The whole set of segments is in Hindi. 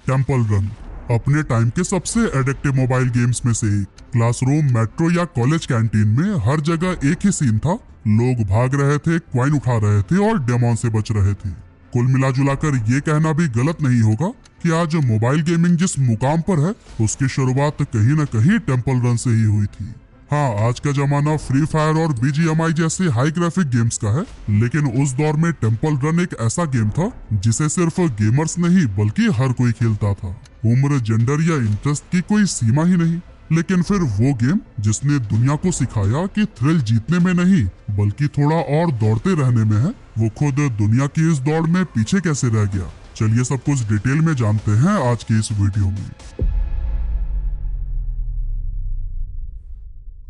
टेम्पल रन अपने टाइम के सबसे एडिक्टिव मोबाइल गेम्स में से एक। क्लासरूम, मेट्रो या कॉलेज कैंटीन में हर जगह एक ही सीन था। लोग भाग रहे थे, क्वाइन उठा रहे थे और डेमोन से बच रहे थे। कुल मिला जुलाकर ये कहना भी गलत नहीं होगा कि आज मोबाइल गेमिंग जिस मुकाम पर है उसकी शुरुआत कहीं न कहीं टेम्पल रन से ही हुई थी। हाँ, आज का जमाना फ्री फायर और BGMI जैसे हाई ग्राफिक गेम्स का है, लेकिन उस दौर में टेम्पल रन एक ऐसा गेम था जिसे सिर्फ गेमर्स नहीं बल्कि हर कोई खेलता था। उम्र, जेंडर या इंटरेस्ट की कोई सीमा ही नहीं। लेकिन फिर वो गेम जिसने दुनिया को सिखाया कि थ्रिल जीतने में नहीं बल्कि थोड़ा और दौड़ते रहने में है, वो खुद दुनिया की इस दौड़ में पीछे कैसे रह गया। चलिए सब कुछ डिटेल में जानते हैं आज की इस वीडियो में।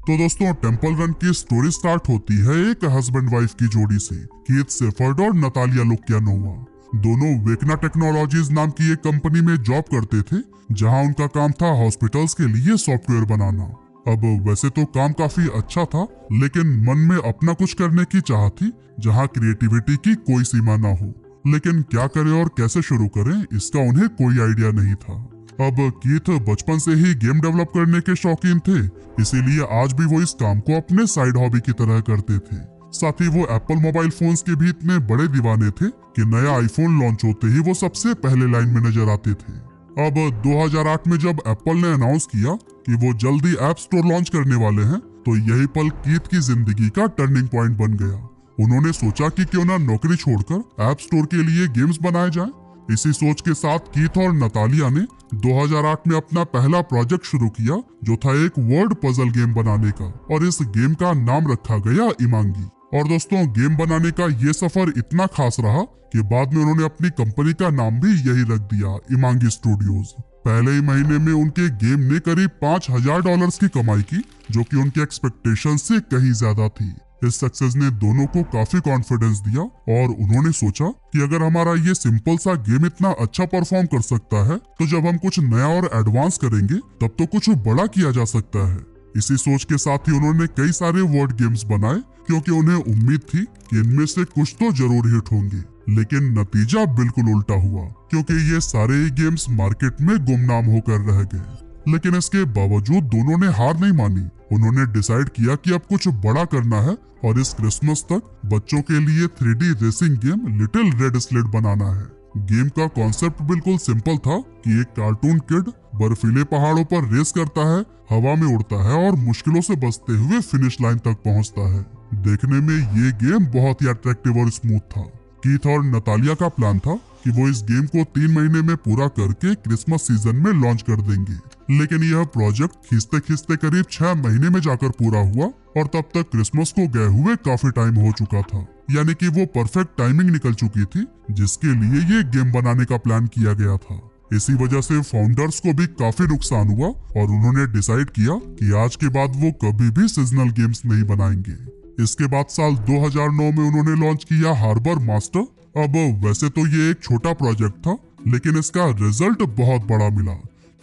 तो दोस्तों, टेम्पल रन की स्टोरी स्टार्ट होती है एक हस्बैंड वाइफ की जोड़ी से, कीथ शेफर्ड और नतालिया लुकियानोवा। दोनों वेकना टेक्नोलॉजीज नाम की एक कंपनी में जॉब करते थे, जहां उनका काम था हॉस्पिटल्स के लिए सॉफ्टवेयर बनाना। अब वैसे तो काम काफी अच्छा था, लेकिन मन में अपना कुछ करने की चाह थी, जहां क्रिएटिविटी की कोई सीमा ना हो। लेकिन क्या करें और कैसे शुरू करें, इसका उन्हें कोई आइडिया नहीं था। अब कीथ बचपन से ही गेम डेवलप करने के शौकीन थे, इसीलिए आज भी वो इस काम को अपने साइड हॉबी की तरह करते थे। साथ ही वो एप्पल मोबाइल फोन्स के भी इतने बड़े दीवाने थे कि नया आईफोन लॉन्च होते ही वो सबसे पहले लाइन में नजर आते थे। अब 2008 में जब एप्पल ने अनाउंस किया कि वो जल्दी ऐप स्टोर लॉन्च करने वाले हैं, तो यही पल कीथ की जिंदगी का टर्निंग पॉइंट बन गया। उन्होंने सोचा कि क्यों ना नौकरी छोड़कर ऐप स्टोर के लिए गेम्स बनाए जाएं। इसी सोच के साथ कीथ और नतालिया ने 2008 में अपना पहला प्रोजेक्ट शुरू किया, जो था एक वर्ड पजल गेम बनाने का, और इस गेम का नाम रखा गया इमांगी। और दोस्तों, गेम बनाने का ये सफर इतना खास रहा कि बाद में उन्होंने अपनी कंपनी का नाम भी यही रख दिया, इमांगी स्टूडियोज। पहले ही महीने में उनके गेम ने करीब $5000 की कमाई की, जो कि उनके एक्सपेक्टेशन से कहीं ज्यादा थी। इस सक्सेस ने दोनों को काफी कॉन्फिडेंस दिया और उन्होंने सोचा कि अगर हमारा ये सिंपल सा गेम इतना अच्छा परफॉर्म कर सकता है, तो जब हम कुछ नया और एडवांस करेंगे तब तो कुछ बड़ा किया जा सकता है। इसी सोच के साथ ही उन्होंने कई सारे वर्ड गेम्स बनाए, क्योंकि उन्हें उम्मीद थी कि इनमें से कुछ तो जरूर हिट होंगे। लेकिन नतीजा बिल्कुल उल्टा हुआ, क्योंकि ये सारे गेम्स मार्केट में गुमनाम होकर रह गए। लेकिन इसके बावजूद दोनों ने हार नहीं मानी। उन्होंने डिसाइड किया कि अब कुछ बड़ा करना है और इस क्रिसमस तक बच्चों के लिए 3D racing game little red sled बनाना है। गेम का कॉन्सेप्ट बिल्कुल सिंपल था कि एक कार्टून किड बर्फीले पहाड़ों पर रेस करता है, हवा में उड़ता है और मुश्किलों से बचते हुए फिनिश लाइन तक पहुंचता है। देखने में ये गेम बहुत ही अट्रैक्टिव और स्मूथ था। कीथ और नतालिया का प्लान था कि वो इस गेम को 3 महीने में पूरा करके क्रिसमस सीजन में लॉन्च कर देंगे। लेकिन यह प्रोजेक्ट खींचते खींचते करीब 6 महीने में जाकर पूरा हुआ, और तब तक क्रिसमस को गए हुए काफी टाइम हो चुका था। यानी कि वो परफेक्ट टाइमिंग निकल चुकी थी जिसके लिए ये गेम बनाने का प्लान किया गया था। इसी वजह से फाउंडर्स को भी काफी नुकसान हुआ और उन्होंने डिसाइड किया कि आज के बाद वो कभी भी सीजनल गेम्स नहीं बनाएंगे। इसके बाद साल 2009 में उन्होंने लॉन्च किया हार्बर मास्टर। अब वैसे तो ये एक छोटा प्रोजेक्ट था, लेकिन इसका रिजल्ट बहुत बड़ा मिला,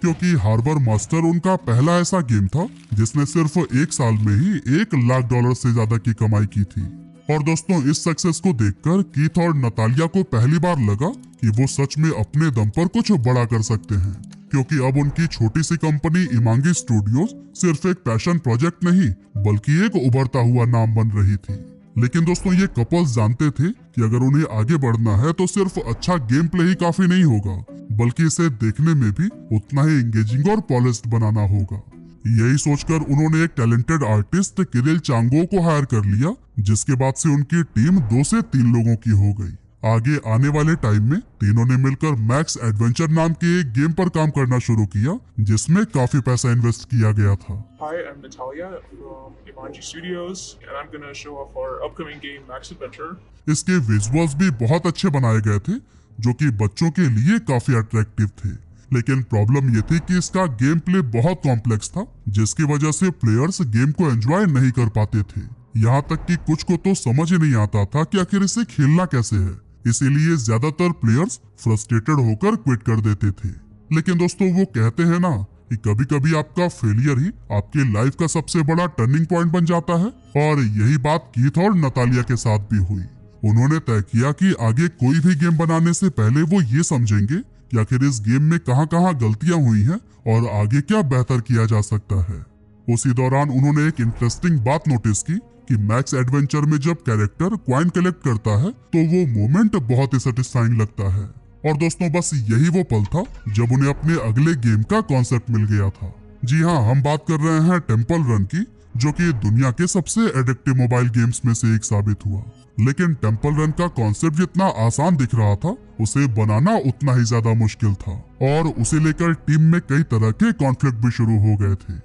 क्योंकि हार्बर मास्टर उनका पहला ऐसा गेम था जिसने सिर्फ 1 साल में ही $1 लाख से ज्यादा की कमाई की थी। और दोस्तों, इस सक्सेस को देखकर कीथ और नतालिया को पहली बार लगा कि वो सच में अपने दम पर कुछ बड़ा कर सकते हैं, क्योंकि अब उनकी छोटी सी कंपनी इमांगी स्टूडियोज सिर्फ एक पैशन प्रोजेक्ट नहीं बल्कि एक उभरता हुआ नाम बन रही थी। लेकिन दोस्तों, ये कपल्स जानते थे कि अगर उन्हें आगे बढ़ना है तो सिर्फ अच्छा गेम प्ले ही काफी नहीं होगा, बल्कि इसे देखने में भी उतना ही एंगेजिंग और पॉलिश्ड बनाना होगा। यही सोचकर उन्होंने एक टैलेंटेड आर्टिस्ट किरिल चांगो को हायर कर लिया, जिसके बाद से उनकी टीम 2 से 3 लोगों की हो गई। आगे आने वाले टाइम में तीनों ने मिलकर मैक्स एडवेंचर नाम के एक गेम पर काम करना शुरू किया, जिसमें काफी पैसा इन्वेस्ट किया गया था। Hi, I'm Natalia from Imanji Studios, and I'm gonna show off our upcoming game, Max Adventure. इसके विजुअल्स भी बहुत अच्छे बनाए गए थे, जो कि बच्चों के लिए काफी अट्रैक्टिव थे। लेकिन प्रॉब्लम ये थी कि इसका गेम प्ले बहुत कॉम्प्लेक्स था, जिसकी वजह से प्लेयर्स गेम को एंजॉय नहीं कर पाते थे। यहाँ तक कि कुछ को तो समझ ही नहीं आता था कि आखिर इसे खेलना कैसे है। इसीलिए ज्यादातर प्लेयर्स फ्रस्ट्रेटेड होकर क्विट कर देते थे। लेकिन दोस्तों, वो कहते हैं ना कि कभी कभी आपका फेलियर ही आपके लाइफ का सबसे बड़ा टर्निंग पॉइंट बन जाता है, और यही बात कीथ और नतालिया के साथ भी हुई। उन्होंने तय किया कि आगे कोई भी गेम बनाने से पहले वो ये समझेंगे कि आखिर इस गेम में कहां गलतियां हुई हैं और आगे क्या बेहतर किया जा सकता है। उसी दौरान उन्होंने एक इंटरेस्टिंग बात नोटिस की कि मैक्स एडवेंचर में जब कैरेक्टर कॉइन कलेक्ट करता है तो वो मोमेंट बहुत ही सेटिस्फाइंग लगता है। और दोस्तों बस यही वो पल था जब उन्हें अपने अगले गेम का कॉन्सेप्ट मिल गया था। जी हाँ, हम बात कर रहे हैं टेम्पल रन की, जो कि दुनिया के सबसे एडिक्टिव मोबाइल गेम्स में से एक साबित हुआ। लेकिन टेम्पल रन का कॉन्सेप्ट जितना आसान दिख रहा था, उसे बनाना उतना ही ज्यादा मुश्किल था और उसे लेकर टीम में कई तरह के कॉन्फ्लिक्ट भी शुरू हो गए थे।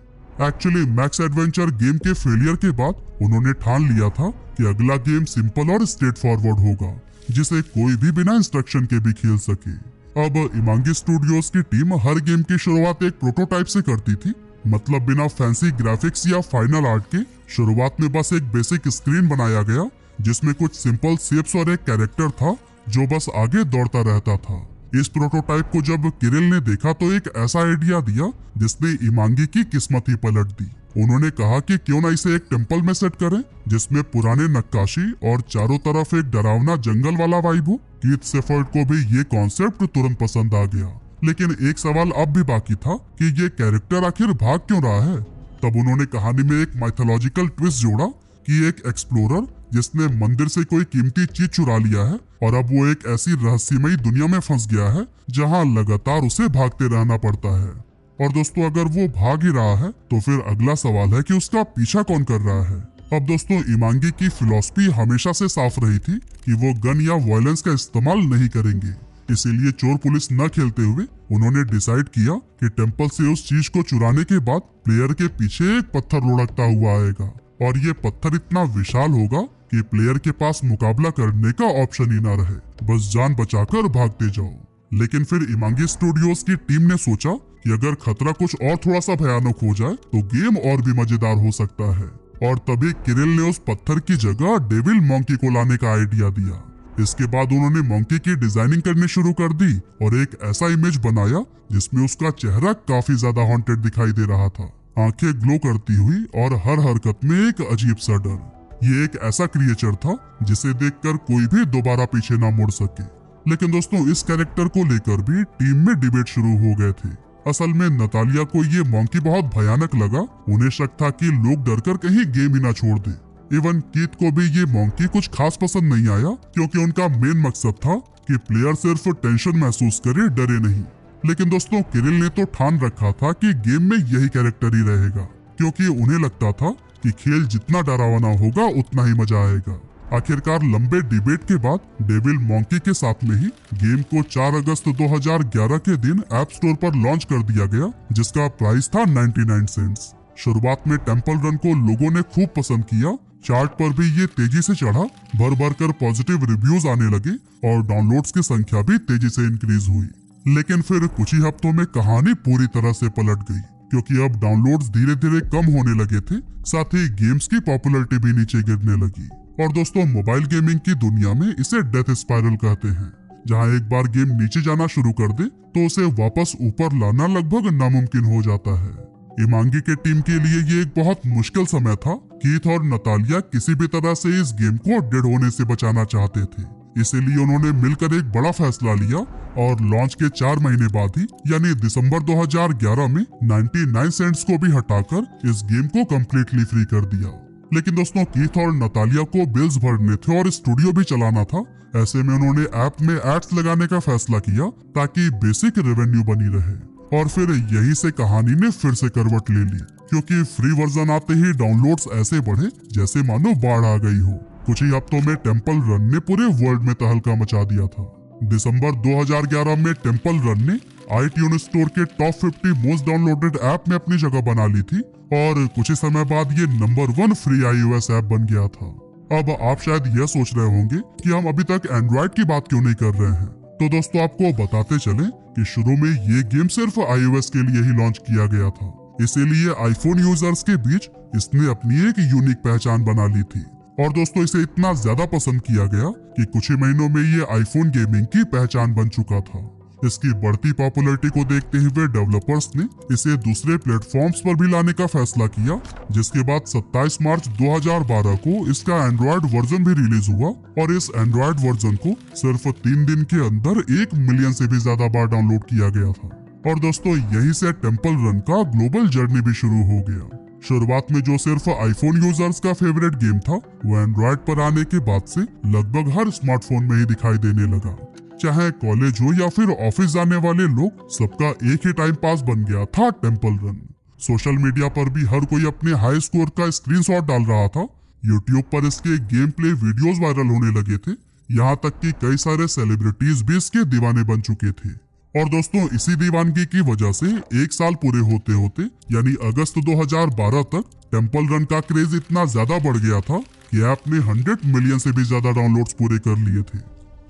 एक्चुअली मैक्स एडवेंचर गेम के फेलियर के बाद उन्होंने ठान लिया था कि अगला गेम सिंपल और स्ट्रेट फॉरवर्ड होगा, जिसे कोई भी बिना इंस्ट्रक्शन के भी खेल सके। अब इमांगी स्टूडियोज की टीम हर गेम की शुरुआत एक प्रोटोटाइप से करती थी, मतलब बिना फैंसी ग्राफिक्स या फाइनल आर्ट के। शुरुआत में बस एक बेसिक स्क्रीन बनाया गया जिसमें कुछ सिंपल शेप्स और एक कैरेक्टर था जो बस आगे दौड़ता रहता था। इस प्रोटोटाइप को जब किरिल ने देखा तो एक ऐसा आइडिया दिया जिसने इमांगी की किस्मत ही पलट दी। उन्होंने कहा कि क्यों ना इसे एक टेम्पल में सेट करें जिसमें पुराने नक्काशी और चारों तरफ एक डरावना जंगल वाला वाइब हो। कीथ शेफर्ड को भी ये कॉन्सेप्ट तुरंत पसंद आ गया, लेकिन एक सवाल अब भी बाकी था कि ये कैरेक्टर आखिर भाग क्यों रहा है। तब उन्होंने कहानी में एक माइथोलॉजिकल ट्विस्ट जोड़ा कि एक एक्सप्लोरर जिसने मंदिर से कोई कीमती चीज चुरा लिया है और अब वो एक ऐसी रहस्यमयी दुनिया में फंस गया है जहां लगातार उसे भागते रहना पड़ता है। और दोस्तों अगर वो भाग ही रहा है तो फिर अगला सवाल है कि उसका पीछा कौन कर रहा है। अब दोस्तों इमांगी की फिलॉसफी हमेशा से साफ रही थी कि वो गन या वायलेंस का इस्तेमाल नहीं करेंगे। इसीलिए चोर पुलिस न खेलते हुए उन्होंने डिसाइड किया कि टेम्पल से उस चीज को चुराने के बाद प्लेयर के पीछे एक पत्थर लुढ़कता हुआ आएगा और ये पत्थर इतना विशाल होगा कि प्लेयर के पास मुकाबला करने का ऑप्शन ही ना रहे, बस जान बचाकर भागते जाओ। लेकिन फिर इमांगी स्टूडियोज की टीम ने सोचा कि अगर खतरा कुछ और थोड़ा सा भयानक हो जाए तो गेम और भी मजेदार हो सकता है। और तभी किरिल ने उस पत्थर की जगह डेविल मॉन्की को लाने का आइडिया दिया। इसके बाद उन्होंने मॉन्की की डिजाइनिंग करनी शुरू कर दी और एक ऐसा इमेज बनाया जिसमें उसका चेहरा काफी ज्यादा हॉन्टेड दिखाई दे रहा था, आंखें ग्लो करती हुई और हर हरकत में एक अजीब सा डर। ये एक ऐसा क्रिएचर था जिसे देखकर कोई भी दोबारा पीछे ना मुड़ सके। लेकिन दोस्तों इस कैरेक्टर को लेकर भी टीम में डिबेट शुरू हो गए थे। असल में नतालिया को ये मॉन्की बहुत भयानक लगा। उन्हें शक था कि लोग डरकर कहीं गेम ही ना छोड़ दे। इवन कीथ को भी ये मॉन्की कुछ खास पसंद नहीं आया, क्योंकि उनका मेन मकसद था कि प्लेयर सिर्फ टेंशन महसूस करे, डरे नहीं। लेकिन दोस्तों किरिल ने तो ठान रखा था कि गेम में यही कैरेक्टर ही रहेगा, क्योंकि उन्हें लगता था कि खेल जितना डरावना होगा उतना ही मजा आएगा। आखिरकार लंबे डिबेट के बाद डेविल मॉन्की के साथ में ही गेम को 4 अगस्त 2011 के दिन ऐप स्टोर पर लॉन्च कर दिया गया, जिसका प्राइस था 99 सेंट्स। शुरुआत में टेम्पल रन को लोगों ने खूब पसंद किया। चार्ट पर भी ये तेजी से चढ़ा, भर भर कर पॉजिटिव रिव्यूज आने लगे और डाउनलोड्स की संख्या भी तेजी से इंक्रीज हुई। लेकिन फिर कुछ ही हफ्तों में कहानी पूरी तरह से पलट गई, क्योंकि अब डाउनलोड्स धीरे धीरे कम होने लगे थे, साथ ही गेम्स की पॉपुलैरिटी भी नीचे गिरने लगी। और दोस्तों मोबाइल गेमिंग की दुनिया में इसे डेथ स्पाइरल कहते हैं, जहां एक बार गेम नीचे जाना शुरू कर दे तो उसे वापस ऊपर लाना लगभग नामुमकिन हो जाता है। इमांगी के टीम के लिए ये एक बहुत मुश्किल समय था। कीथ और नतालिया किसी भी तरह से इस गेम को डेड होने से बचाना चाहते थे, इसीलिए उन्होंने मिलकर एक बड़ा फैसला लिया और लॉन्च के 4 महीने बाद ही यानी दिसंबर 2011 में 99 सेंट्स को भी हटाकर इस गेम को कम्प्लीटली फ्री कर दिया। लेकिन दोस्तों कीथ और नतालिया को बिल्स भरने थे और स्टूडियो भी चलाना था। ऐसे में उन्होंने ऐप में एड्स लगाने का फैसला किया ताकि बेसिक रेवेन्यू बनी रहे। और फिर यही से कहानी ने फिर से करवट ले ली, क्योंकि फ्री वर्जन आते ही डाउनलोड्स ऐसे बढ़े जैसे मानो बाढ़ आ गई हो। कुछ ही हफ्तों में टेम्पल रन ने पूरे वर्ल्ड में तहलका मचा दिया था। दिसंबर 2011 में टेम्पल रन ने iTunes स्टोर के टॉप 50 मोस्ट डाउनलोडेड ऐप में अपनी जगह बना ली थी और कुछ ही समय बाद ये नंबर 1 फ्री iOS ऐप बन गया था। अब आप शायद यह सोच रहे होंगे कि हम अभी तक एंड्रॉइड की बात क्यों नहीं कर रहे हैं। तो दोस्तों आपको बताते चले कि शुरू में ये गेम सिर्फ iOS के लिए ही लॉन्च किया गया था, इसीलिए आईफोन यूजर्स के बीच इसने अपनी एक यूनिक पहचान बना ली थी। और दोस्तों इसे इतना ज्यादा पसंद किया गया कि कुछ ही महीनों में ये आईफोन गेमिंग की पहचान बन चुका था। इसकी बढ़ती पॉपुलैरिटी को देखते हुए डेवलपर्स ने इसे दूसरे प्लेटफॉर्म्स पर भी लाने का फैसला किया, जिसके बाद 27 मार्च 2012 को इसका एंड्रॉयड वर्जन भी रिलीज हुआ और इस एंड्रॉयड वर्जन को सिर्फ 3 दिन के अंदर 1 मिलियन से भी ज्यादा बार डाउनलोड किया गया था। और दोस्तों यहीं से टेम्पल रन का ग्लोबल जर्नी भी शुरू हो गया। शुरुआत में जो सिर्फ आईफोन यूजर्स का फेवरेट गेम था, वो एंड्रॉयड पर आने के बाद से लगभग हर स्मार्टफोन में ही दिखाई देने लगा। चाहे कॉलेज हो या फिर ऑफिस जाने वाले लोग, सबका एक ही टाइम पास बन गया था टेम्पल रन। सोशल मीडिया पर भी हर कोई अपने हाई स्कोर का स्क्रीनशॉट डाल रहा था। यूट्यूब पर इसके गेम प्ले वीडियोस वायरल होने लगे थे। यहाँ तक कि कई सारे सेलिब्रिटीज भी इसके दीवाने बन चुके थे। और दोस्तों इसी दीवानगी की वजह से 1 साल पूरे होते होते यानी अगस्त 2012 तक टेम्पल रन का क्रेज इतना ज्यादा बढ़ गया था कि ऐप ने 100 मिलियन से भी ज्यादा डाउनलोड्स पूरे कर लिए थे।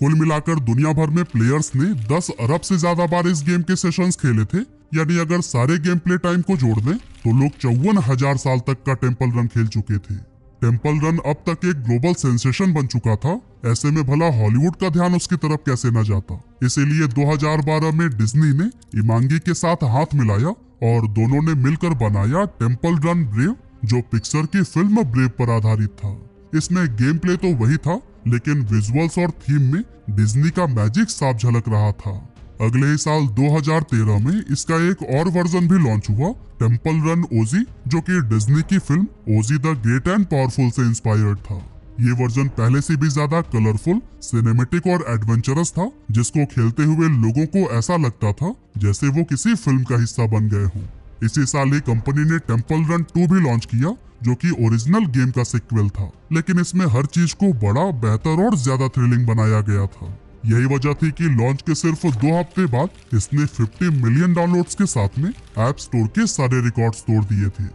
कुल मिलाकर दुनिया भर में प्लेयर्स ने 10 अरब से ज्यादा बार इस गेम के सेशंस खेले थे। यानी अगर सारे गेम प्ले टाइम को जोड़ दें तो लोग 54,000 साल तक का टेम्पल रन खेल चुके थे। टेम्पल रन अब तक एक ग्लोबल सेंसेशन बन चुका था। ऐसे में भला हॉलीवुड का ध्यान उसकी तरफ कैसे न जाता। इसीलिए 2012 में डिज्नी ने इमांगी के साथ हाथ मिलाया और दोनों ने मिलकर बनाया टेम्पल रन ब्रेव, जो पिक्सर की फिल्म ब्रेव पर आधारित था। इसमें गेम प्ले तो वही था, लेकिन विजुअल्स और थीम में डिज्नी का मैजिक साफ झलक रहा था। अगले ही साल 2013 में इसका एक और वर्जन भी लॉन्च हुआ, टेम्पल रन ओजी, जो कि डिज्नी की film OG the great and powerful से इंस्पायर्ड था। ये वर्जन पहले से भी ज्यादा कलरफुल, सिनेमेटिक और एडवेंचरस था, जिसको खेलते हुए लोगों को ऐसा लगता था जैसे वो किसी फिल्म का हिस्सा बन गए हों। इसी साल ही कंपनी ने टेम्पल रन 2 भी लॉन्च किया, जो कि ओरिजिनल गेम का सिक्वल था, लेकिन इसमें हर चीज को बड़ा, बेहतर और ज्यादा थ्रिलिंग बनाया गया था। यही वजह थी कि लॉन्च के सिर्फ 2 हफ्ते बाद इसने 50 मिलियन डाउनलोड्स के साथ में ऐप स्टोर के सारे रिकॉर्ड्स तोड़ दिए थे।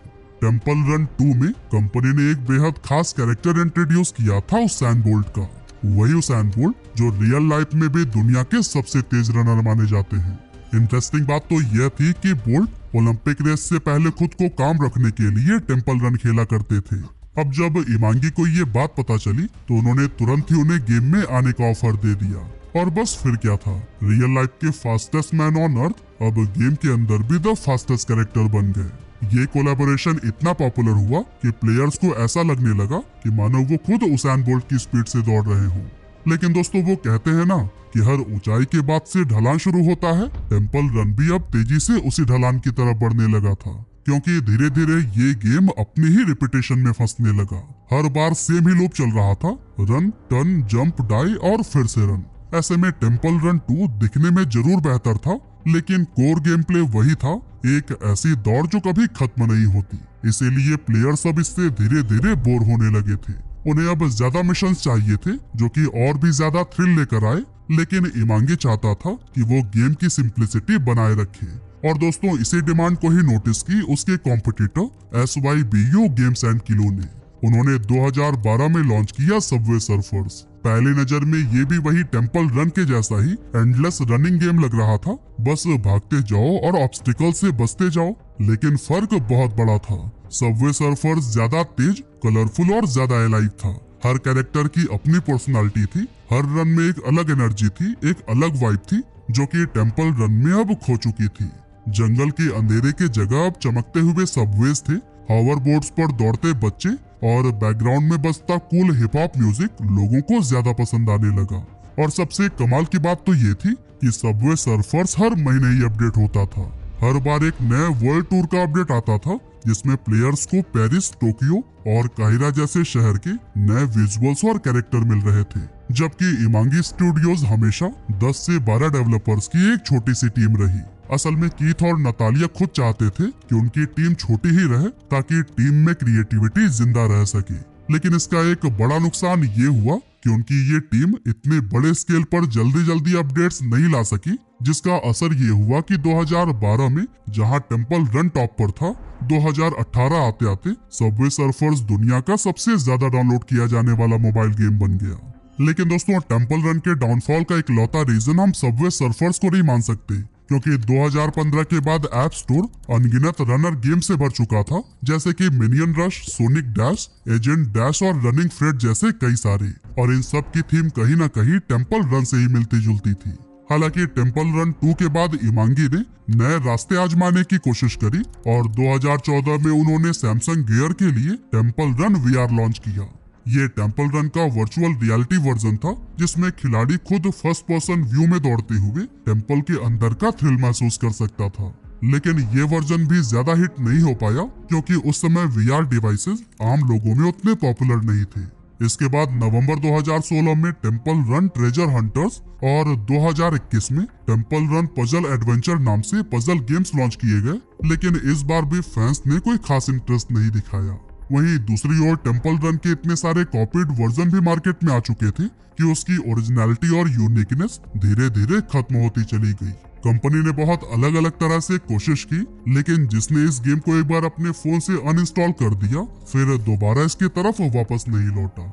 टेम्पल रन 2 में कंपनी ने एक बेहद खास कैरेक्टर इंट्रोड्यूस किया था उसैन बोल्ट का। वही उसैन बोल्ट जो रियल लाइफ में भी दुनिया के सबसे तेज रनर माने जाते हैं। इंटरेस्टिंग बात तो यह थी कि बोल्ट ओलंपिक रेस से पहले खुद को काम रखने के लिए टेम्पल रन खेला करते थे। अब जब इमांगी को ये बात पता चली तो उन्होंने तुरंत ही उन्हें गेम में आने का ऑफर दे दिया। और बस फिर क्या था, रियल लाइफ के फास्टेस्ट मैन ऑन अर्थ अब गेम के अंदर भी द फास्टेस्ट कैरेक्टर बन गए। ये कोलैबोरेशन इतना पॉपुलर हुआ कि प्लेयर्स को ऐसा लगने लगा कि मानो वो खुद उसैन बोल्ट की स्पीड से दौड़ रहे हों। लेकिन दोस्तों वो कहते हैं ना कि हर ऊंचाई के बाद से ढलान शुरू होता है। टेम्पल रन भी अब तेजी से उसी ढलान की तरफ बढ़ने लगा था, क्योंकि धीरे धीरे ये गेम अपने ही रिपीटेशन में फंसने लगा। हर बार सेम ही लूप चल रहा था, रन, टर्न, जंप, डाई और फिर से रन। ऐसे में टेम्पल रन 2 दिखने में जरूर बेहतर था, लेकिन कोर गेम प्ले वही था, एक ऐसी दौड़ जो कभी खत्म नहीं होती। इसीलिए प्लेयर्स अब इससे धीरे धीरे बोर होने लगे थे। उन्हें अब ज्यादा मिशंस चाहिए थे जो कि और भी ज्यादा थ्रिल लेकर आए, लेकिन इमांगी चाहता था कि वो गेम की सिंप्लिसिटी बनाए रखे। और दोस्तों इसी डिमांड को ही नोटिस की उसके competitor SYBU games and kilo ने। उन्होंने 2012 में लॉन्च किया सबवे सर्फर्स। पहली नजर में ये भी वही टेम्पल रन के जैसा ही एंडलेस रनिंग गेम लग रहा था, बस भागते जाओ और ऑब्स्टिकल से बचते जाओ। लेकिन फर्क बहुत बड़ा था। सबवे सर्फर्स ज्यादा तेज, कलरफुल और ज्यादा एलाइव था। हर कैरेक्टर की अपनी पर्सनालिटी थी, हर रन में एक अलग एनर्जी थी, एक अलग वाइब थी, जो कि टेम्पल रन में अब खो चुकी थी। जंगल के अंधेरे के जगह अब चमकते हुए सबवेज थे, हॉवर बोर्ड्स पर दौड़ते बच्चे और बैकग्राउंड में बजता कूल हिप हॉप म्यूजिक लोगों को ज्यादा पसंद आने लगा। और सबसे कमाल की बात तो ये थी कि सबवे सर्फर्स हर महीने ही अपडेट होता था। हर बार एक नए वर्ल्ड टूर का अपडेट आता था, जिसमें प्लेयर्स को पेरिस, टोक्यो और काहिरा जैसे शहर के नए विजुअल्स और कैरेक्टर मिल रहे थे। जबकि इमांगी स्टूडियोज हमेशा 10 से 12 डेवलपर्स की एक छोटी सी टीम रही। असल में कीथ और नतालिया खुद चाहते थे कि उनकी टीम छोटी ही रहे, ताकि टीम में क्रिएटिविटी जिंदा रह सके। लेकिन इसका एक बड़ा नुकसान ये हुआ कि उनकी ये टीम इतने बड़े स्केल पर जल्दी जल्दी अपडेट्स नहीं ला सकी, जिसका असर ये हुआ कि 2012 में जहां टेम्पल रन टॉप पर था, 2018 आते आते सबवे सर्फर्स दुनिया का सबसे ज्यादा डाउनलोड किया जाने वाला मोबाइल गेम बन गया। लेकिन दोस्तों टेम्पल रन के डाउनफॉल का इकलौता रीजन हम सबवे सर्फर्स को नहीं मान सकते, क्योंकि 2015 के बाद ऐप स्टोर अनगिनत रनर गेम से भर चुका था, जैसे कि minion rush, sonic dash, agent dash और रनिंग फ्रेड जैसे कई सारे। और इन सब की थीम कहीं ना कहीं टेम्पल रन से ही मिलती जुलती थी। हालांकि टेम्पल रन 2 के बाद इमांगी ने नए रास्ते आजमाने की कोशिश करी और 2014 में उन्होंने सैमसंग गियर के लिए टेम्पल रन VR लॉन्च किया। ये टेम्पल रन का वर्चुअल रियलिटी वर्जन था जिसमें खिलाड़ी खुद फर्स्ट पर्सन व्यू में दौड़ते हुए टेम्पल के अंदर का थ्रिल महसूस कर सकता था। लेकिन ये वर्जन भी ज्यादा हिट नहीं हो पाया क्योंकि उस समय VR डिवाइसेस आम लोगों में उतने पॉपुलर नहीं थे। इसके बाद नवंबर 2016 में टेम्पल रन ट्रेजर हंटर्स और 2021 में टेम्पल रन पजल एडवेंचर नाम से पजल गेम्स लॉन्च किए गए, लेकिन इस बार भी फैंस ने कोई खास इंटरेस्ट नहीं दिखाया। वहीं दूसरी ओर टेम्पल रन के इतने सारे कॉपीड वर्जन भी मार्केट में आ चुके थे कि उसकी ओरिजिनलिटी और यूनिकनेस धीरे धीरे खत्म होती चली गई। कंपनी ने बहुत अलग अलग तरह से कोशिश की, लेकिन जिसने इस गेम को एक बार अपने फोन से अनइंस्टॉल कर दिया फिर दोबारा इसकी तरफ वापस नहीं लौटा।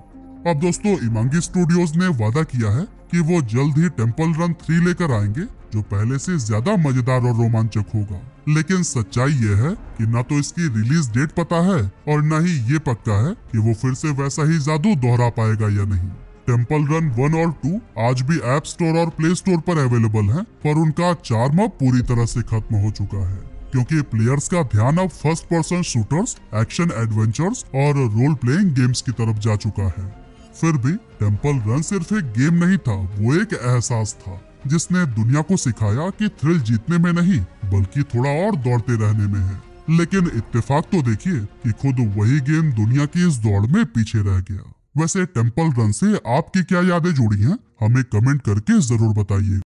अब दोस्तों, इमांगी स्टूडियोज ने वादा किया है कि वो जल्द ही टेम्पल रन 3 लेकर आएंगे जो पहले से ज्यादा मजेदार और रोमांचक होगा। लेकिन सच्चाई ये है कि ना तो इसकी रिलीज डेट पता है और न ही ये पक्का है कि वो फिर से वैसा ही जादू दोहरा पाएगा या नहीं। टेम्पल रन 1 और 2 आज भी ऐप स्टोर और प्ले स्टोर पर अवेलेबल हैं, पर उनका चार्म अब पूरी तरह से खत्म हो चुका है क्योंकि प्लेयर्स का ध्यान अब first person shooters, action adventures और रोल प्लेइंग गेम्स की तरफ जा चुका है। फिर भी टेम्पल रन सिर्फ एक गेम नहीं था, वो एक एहसास था जिसने दुनिया को सिखाया कि थ्रिल जीतने में नहीं बल्कि थोड़ा और दौड़ते रहने में है। लेकिन इत्तेफाक तो देखिए कि खुद वही गेम दुनिया की इस दौड़ में पीछे रह गया। वैसे टेम्पल रन से आपकी क्या यादें जुड़ी हैं, हमें कमेंट करके जरूर बताइए।